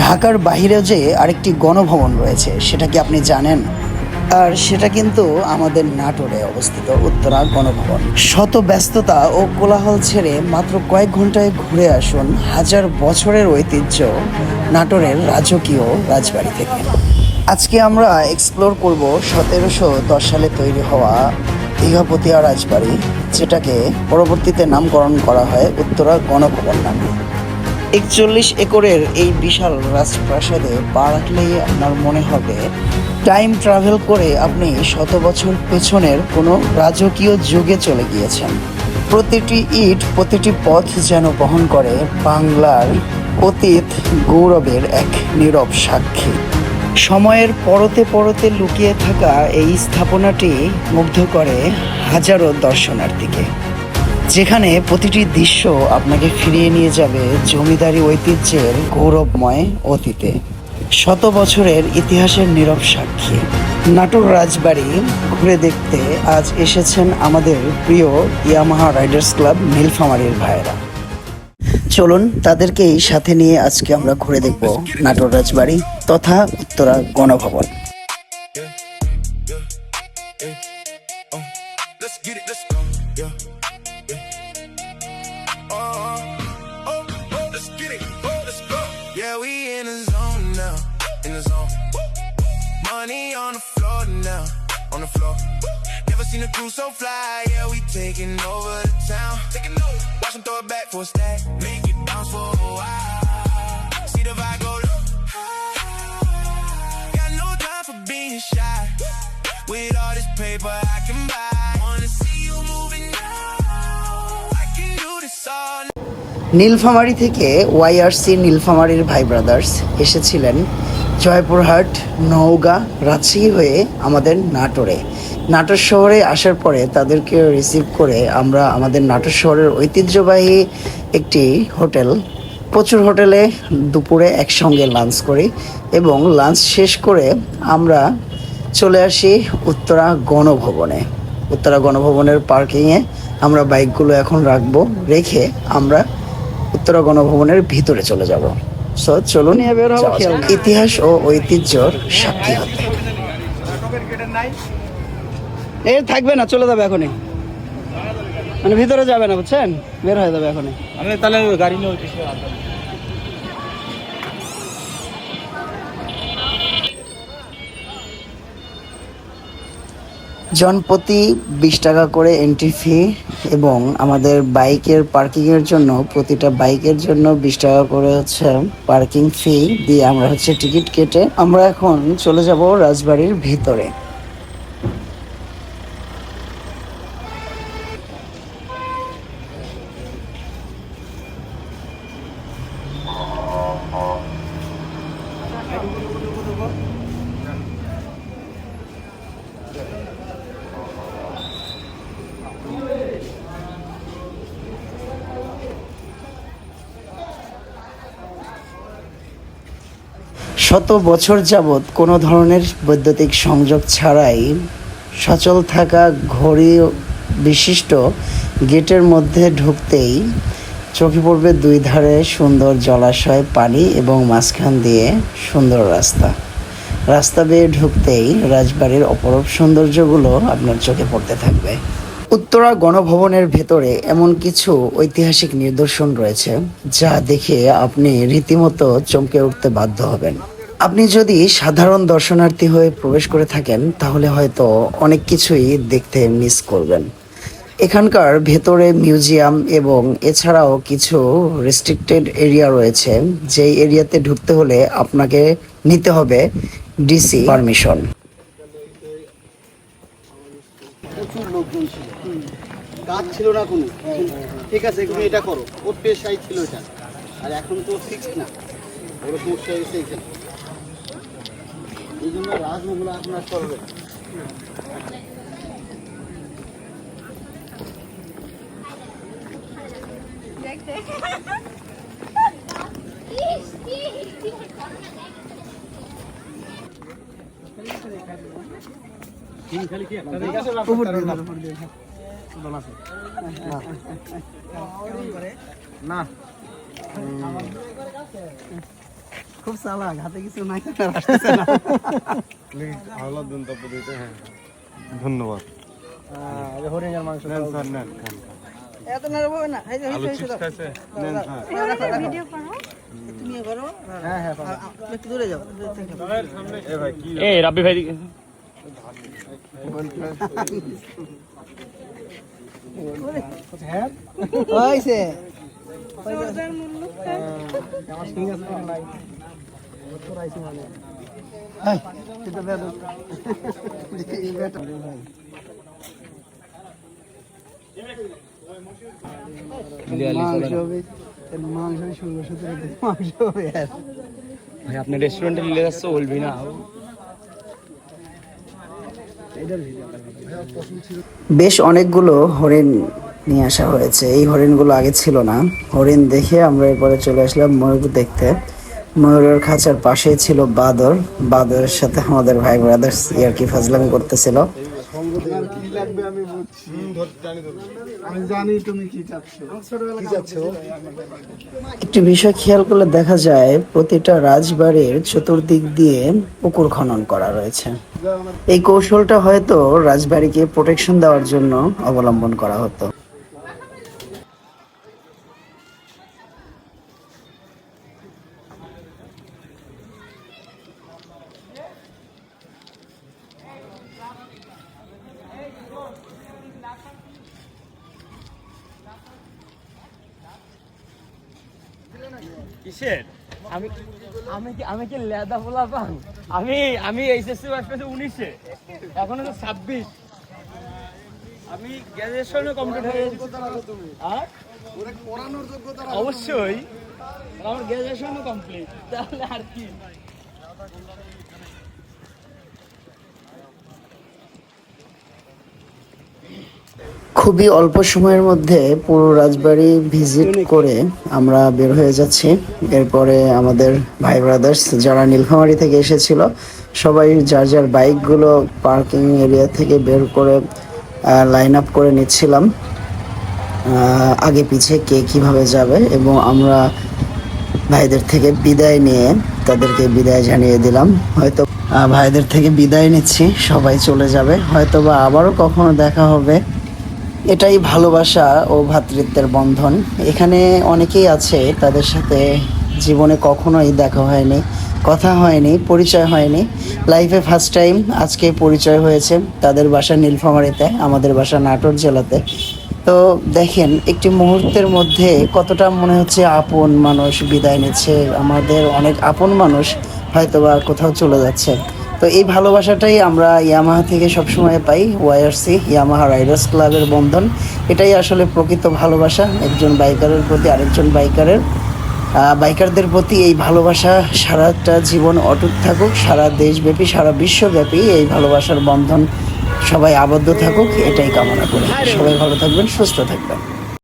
ঢাকার বাইরে যে আরেকটি গণভবন রয়েছে সেটা কি আপনি জানেন? আর সেটা কিন্তু আমাদের নাটোরে অবস্থিত উত্তরা গণভবন। শত ব্যস্ততা ও কোলাহল ছেড়ে মাত্র কয়েক ঘন্টায় ঘুরে আসুন হাজার বছরের ঐতিহ্য নাটোরের রাজকীয় রাজবাড়ি থেকে। আজকে আমরা এক্সপ্লোর করব 1710 সালে তৈরি হওয়া দীঘাপতিয়া রাজবাড়ি, যেটাকে পরবর্তীতে নামকরণ করা হয় উত্তরা গণভবন নামে। 41 একরের এই বিশাল রাজপ্রাসাদে পা রাখলেই আপনার মনে হবে টাইম ট্রাভেল করে আপনি শত বছর পেছনের কোনো রাজকীয় যুগে চলে গিয়েছেন। প্রতিটি ইট, প্রতিটি পথ যেন বহন করে বাংলার অতীত গৌরবের এক নীরব সাক্ষী। সময়ের পরতে পরতে লুকিয়ে থাকা এই স্থাপনাটি মুগ্ধ করে হাজারো দর্শনার্থীকে, যেখানে প্রতিটি দৃশ্য আপনাকে ফিরিয়ে নিয়ে যাবে জমিদারি ঐতিহ্যের গৌরবময় অতীতে। শত বছরের ইতিহাসের নীরব সাক্ষী নাটোর রাজবাড়ি ঘুরে দেখতে আজ এসেছেন আমাদের প্রিয় ইয়ামাহা রাইডার্স ক্লাব নীলফামারীর ভাইয়েরা। চলুন তাদেরকেই সাথে নিয়ে আজকে আমরা ঘুরে দেখব নাটোর রাজবাড়ি তথা Uttara Ganabhaban. Money on the floor now, on the floor. Never seen a crew so fly, yeah, we taking over the town. Taking over. Watch them throw it back for a stack, make it bounce for a while. See the vibe go low. Got no time for being shy. With all this paper I can buy. Wanna see you moving now. I can do this all. Nilphamari থেকে YRC নীলফামারীর ভাই brothers এসেছিলেন জয়পুরহাট, নওগাঁ, রাজশাহী হয়ে আমাদের নাটোর শহরে আসার পরে তাদেরকে রিসিভ করে আমরা আমাদের নাটোর শহরের ঐতিহ্যবাহী একটি হোটেল, প্রচুর হোটেলে দুপুরে একসঙ্গে লাঞ্চ করি এবং লাঞ্চ শেষ করে আমরা চলে আসি উত্তরা গণভবনে। উত্তরা গণভবনের পার্কিংয়ে আমরা বাইকগুলো এখন রাখবো, রেখে আমরা উত্তরা গণভবনের ভিতরে চলে যাব। সো চলুন ইতিহাস ও ঐতিহ্যর সাক্ষী হতে। এ থাকবে না, চলে যাবে এখনই, মানে ভিতরে যাবে না, বুঝছেন, বের হয়ে যাবে এখনই। আমি তাহলে গাড়ি নিয়ে জনপ্রতি 20 টাকা করে এন্ট্রি ফি এবং আমাদের বাইকের পার্কিংয়ের জন্য প্রতিটা বাইকের জন্য 20 টাকা করে হচ্ছে পার্কিং ফি দিয়ে আমরা হচ্ছে টিকিট কেটে আমরা এখন চলে যাব রাজবাড়ির ভিতরে। শত বছর যাবৎ কোনো ধরনের বৈদ্যুতিক সংযোগ ছাড়াই সচল থাকা ঘড়ি বিশিষ্ট গেটের মধ্যে ঢুকতেই চোখে পড়বে দুই ধারে সুন্দর জলাশয়, পানি এবং মাঝখান দিয়ে সুন্দর রাস্তা বেয়ে ঢুকতেই রাজবাড়ির অপরূপ সৌন্দর্যগুলো আপনার চোখে পড়তে থাকবে। উত্তরা গণভবনের ভেতরে এমন কিছু ঐতিহাসিক নিদর্শন রয়েছে যা দেখে আপনি রীতিমতো চমকে উঠতে বাধ্য হবেন। আপনি যদি সাধারণ দর্শনার্থী হয়ে প্রবেশ করে থাকেন তাহলে হয়তো অনেক কিছুই দেখতে মিস করবেন। এখানকার ভেতরে মিউজিয়াম এবং এছাড়াও কিছু রেস্ট্রিক্টেড এরিয়া রয়েছে, যেই এরিয়াতে ঢুকতে হলে আপনাকে নিতে হবে ডিসি পারমিশন। প্রচুর লোকজন ছিল, কাজ ছিল না কোনো, ঠিক আছে তুমি এটা করো, ওর পেশাই ছিল এটা, আর এখন তো ফিক্স না, ওর সমস্যা হয়ে গেছে এখানে, এই জন্য রাজমহল আপনার চলবে। না খুব চালাক, হাতে কিছু নাই আর আসতেছে না। ধন্যবাদ। হরিণের মাংস নেন স্যার, নেন, খান, খান। এত নরম হবে না। এই যে আলু চিপস খাইছে? নেন স্যার। তুমি করো। হ্যাঁ হ্যাঁ, একটু দূরে যাও। এ ভাই কি এই রাব্বি ভাই হইছে। ভাই আপনি রেস্টুরেন্টে নিয়ে যাচ্ছে বলবি না। বেশ অনেকগুলো হরিণ নিয়ে আসা হয়েছে। এই হরিণগুলো আগে ছিল না। হরিণ দেখে আমরা এরপরে চলে আসলাম ময়ূর দেখতে। ময়ূরের খাঁচার পাশেই ছিল বাদর। বাদরের সাথে আমাদের ভাই ব্রাদার্স ইয়ার্কি ফাজলামি করতেছিল। আমি জানি তুমি কি চাচ্ছ। একটি বিষয় খেয়াল করলে দেখা যায় প্রতিটা রাজবাড়ির চতুর্দিক দিয়ে পুকুর খনন করা রয়েছে। এই কৌশলটা হয়তো রাজবাড়িকে প্রোটেকশন দেওয়ার জন্য অবলম্বন করা হতো। কিসের? আমি আমি কি আমি কি লেদা বলা পান? আমি এইচএসসি পাস করেছি 19-এ, এখন তো 26। আমি গ্র্যাজুয়েশনে কমপ্লিট হয়ে গেছি। আর অবশ্যই আমার গ্র্যাজুয়েশনও কমপ্লিট, তাহলে আর কি। খুবই অল্প সময়ের মধ্যে পুরো রাজবাড়ি ভিজিট করে আমরা বের হয়ে যাচ্ছি। এরপরে আমাদের ভাই ব্রাদার্স যারা নীলফামারী থেকে এসেছিল সবাই যার যার বাইকগুলো পার্কিং এরিয়া থেকে বের করে লাইন আপ করে নিচ্ছিলাম আগে পিছে কে কিভাবে যাবে, এবং আমরা ভাইদের থেকে বিদায় নিয়ে তাদেরকে বিদায় জানিয়ে দিলাম। হয়তো ভাইদের থেকে বিদায় নিচ্ছি, সবাই চলে যাবে, হয়তো বা আবারও কখনো দেখা হবে। এটাই ভালোবাসা ও ভ্রাতৃত্বের বন্ধন। এখানে অনেকেই আছে তাদের সাথে জীবনে কখনোই দেখা হয়নি, কথা হয়নি, পরিচয় হয়নি। লাইফে ফার্স্ট টাইম আজকে পরিচয় হয়েছে। তাদের বাসা নীলফামারীতে, আমাদের বাসা নাটোর জেলাতে। তো দেখেন একটি মুহূর্তের মধ্যে কতটা মনে হচ্ছে আপন মানুষ বিদায় নিচ্ছে। আমাদের অনেক আপন মানুষ হয়তোবা কোথাও চলে যাচ্ছে। তো এই ভালোবাসাটাই আমরা ইয়ামাহা থেকে সবসময় পাই। ওয়াইআরসি ইয়ামাহা রাইডার্স ক্লাবের বন্ধন, এটাই আসলে প্রকৃত ভালোবাসা একজন বাইকারের প্রতি আরেকজন বাইকারদের প্রতি। এই ভালোবাসা সারাটা জীবন অটুট থাকুক, সারা দেশব্যাপী সারা বিশ্বব্যাপী এই ভালোবাসার বন্ধন সবাই আবদ্ধ থাকুক, এটাই কামনা করি। সবাই ভালো থাকবেন, সুস্থ থাকবেন।